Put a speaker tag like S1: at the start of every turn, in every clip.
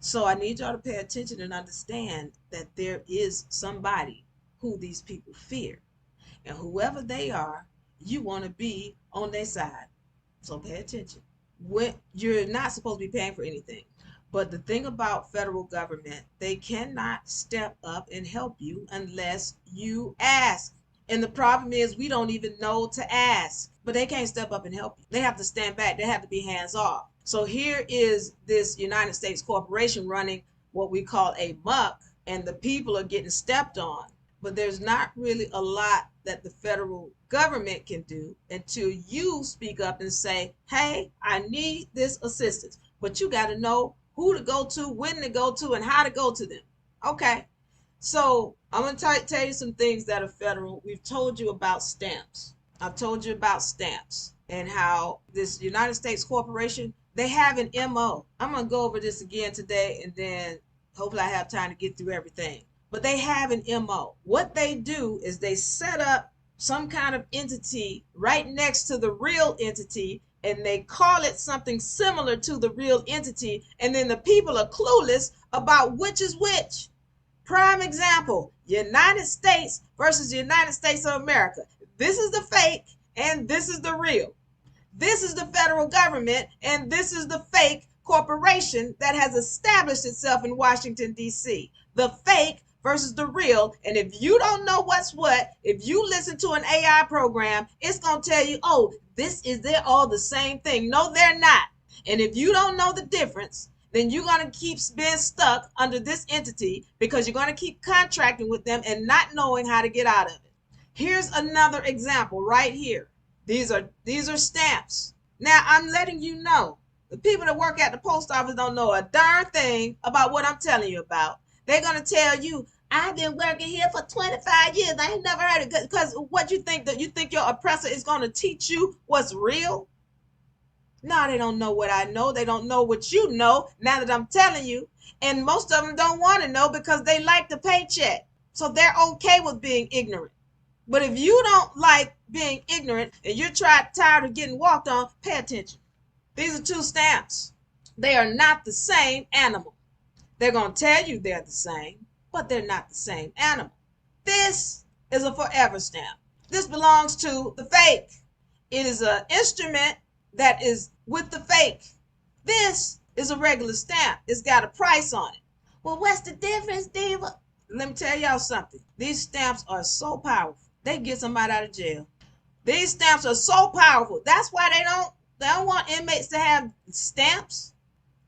S1: So I need y'all to pay attention and understand that there is somebody who these people fear. And whoever they are, you want to be on their side. So pay attention. When you're not supposed to be paying for anything. But the thing about federal government, they cannot step up and help you unless you ask. And the problem is we don't even know to ask. But they can't step up and help you. They have to stand back. They have to be hands off. So here is this United States corporation running what we call a muck, and the people are getting stepped on. But there's not really a lot that the federal government can do until you speak up and say, hey, I need this assistance. But you got to know who to go to, when to go to, and how to go to them. Okay. So I'm going to tell you some things that are federal. We've told you about stamps. I've told you about stamps and how this United States corporation, they have an MO. I'm going to go over this again today, and then hopefully I have time to get through everything. But they have an MO. What they do is they set up some kind of entity right next to the real entity, and they call it something similar to the real entity, and then the people are clueless about which is which. Prime example, United States versus the United States of America. This is the fake and this is the real. This is the federal government and this is the fake corporation that has established itself in Washington, D.C. The fake versus the real. And if you don't know what's what, if you listen to an AI program, it's going to tell you, oh, they're all the same thing. No, they're not. And if you don't know the difference, then you're going to keep being stuck under this entity because you're going to keep contracting with them and not knowing how to get out of it. Here's another example right here. These are stamps. Now, I'm letting you know, the people that work at the post office don't know a darn thing about what I'm telling you about. They're going to tell you, I've been working here for 25 years. I ain't never heard it. Because what you think, that you think your oppressor is going to teach you what's real? No, they don't know what I know. They don't know what you know now that I'm telling you. And most of them don't want to know because they like the paycheck. So they're okay with being ignorant. But if you don't like being ignorant and you're tired of getting walked on, pay attention. These are two stamps. They are not the same animal. They're going to tell you they're the same, but they're not the same animal. This is a forever stamp. This belongs to the fake. It is an instrument that is with the fake. This is a regular stamp. It's got a price on it. Well, what's the difference, Diva? Let me tell y'all something. These stamps are so powerful. They get somebody out of jail. These stamps are so powerful. That's why they don't want inmates to have stamps.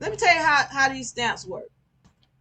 S1: Let me tell you how these stamps work.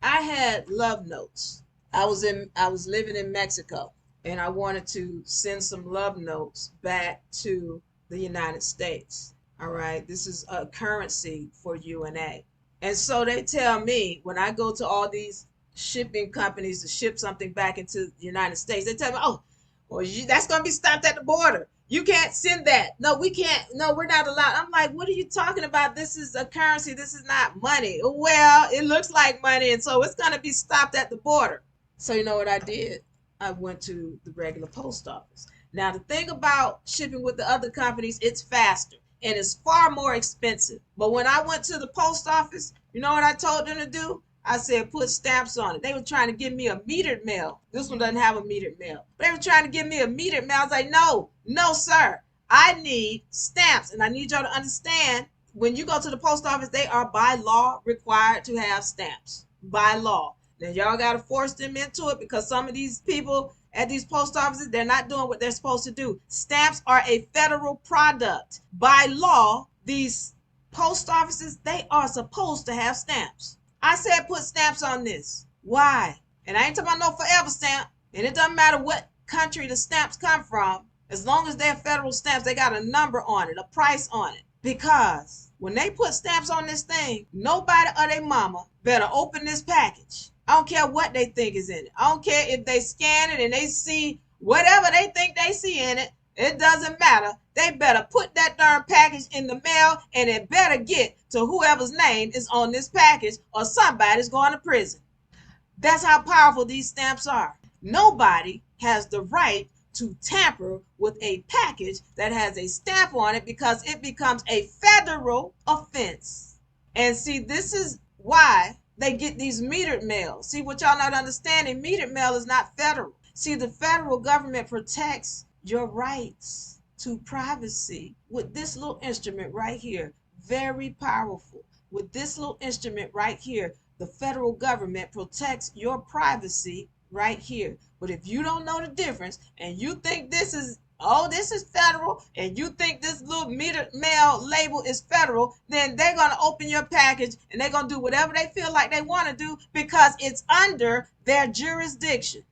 S1: I had love notes. I was living in Mexico, and I wanted to send some love notes back to the United States. All right, this is a currency for UNA. And so they tell me when I go to all these shipping companies to ship something back into the United States, they tell me, oh, well, that's going to be stopped at the border. You can't send that. No, we can't. No, we're not allowed. I'm like, what are you talking about? This is a currency. This is not money. Well, it looks like money, and so it's going to be stopped at the border. So you know what I did? I went to the regular post office. Now, the thing about shipping with the other companies, it's faster and it's far more expensive. But when I went to the post office, you know what I told them to do? I said, put stamps on it. They were trying to give me a metered mail. This one doesn't have a metered mail. But they were trying to give me a metered mail. I was like, no, sir. I need stamps. And I need y'all to understand, when you go to the post office, they are by law required to have stamps. By law. Now, y'all got to force them into it because some of these people at these post offices, they're not doing what they're supposed to do. Stamps are a federal product. By law, these post offices, they are supposed to have stamps. I said put stamps on this. Why? And I ain't talking about no forever stamp. And it doesn't matter what country the stamps come from. As long as they're federal stamps, they got a number on it, a price on it. Because when they put stamps on this thing, nobody or their mama better open this package. I don't care what they think is in it. I don't care if they scan it and they see whatever they think they see in it. It doesn't matter. They better put that darn package in the mail, and it better get to whoever's name is on this package, or somebody's going to prison. That's how powerful these stamps are. Nobody has the right to tamper with a package that has a stamp on it because it becomes a federal offense. And see, this is why They get these metered mails. See, what y'all not understanding, metered mail is not federal. See, the federal government protects your rights to privacy with this little instrument right here. Very powerful. With this little instrument right here, the federal government protects your privacy right here. But if you don't know the difference and you think this is, oh, this is federal, and you think this little metered mail label is federal, then they're going to open your package and they're going to do whatever they feel like they want to do because it's under their jurisdiction.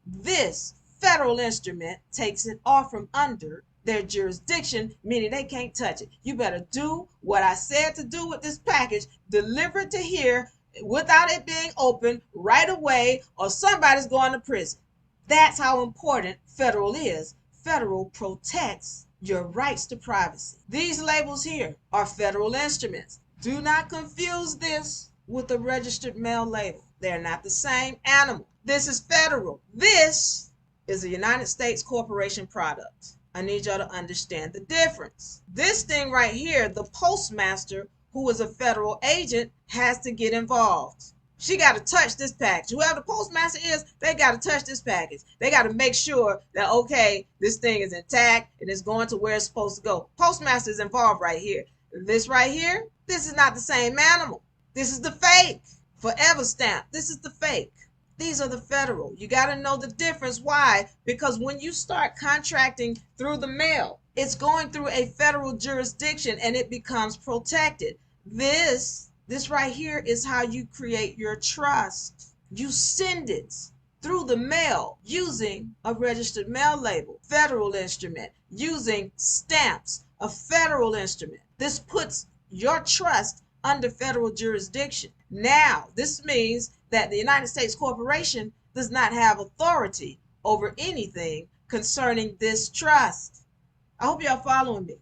S1: This federal instrument takes it off from under their jurisdiction, meaning they can't touch it. You better do what I said to do with this package, deliver it to here without it being open right away, or somebody's going to prison. That's how important federal is. Federal protects your rights to privacy. These labels here are federal instruments. Do not confuse this with a registered mail label. They're not the same animal. This is federal. This is a United States corporation product. I need y'all to understand the difference. This thing right here, the postmaster, who is a federal agent, has to get involved. She got to touch this package. Whoever the postmaster is, they got to touch this package. They got to make sure that, okay, this thing is intact and it's going to where it's supposed to go. Postmaster is involved right here. This right here, this is not the same animal. This is the fake. Forever stamp. This is the fake. These are the federal. You got to know the difference. Why? Because when you start contracting through the mail, it's going through a federal jurisdiction and it becomes protected. This right here is how you create your trust. You send it through the mail using a registered mail label, federal instrument, using stamps, a federal instrument. This puts your trust under federal jurisdiction. Now, this means that the United States corporation does not have authority over anything concerning this trust. I hope y'all following me.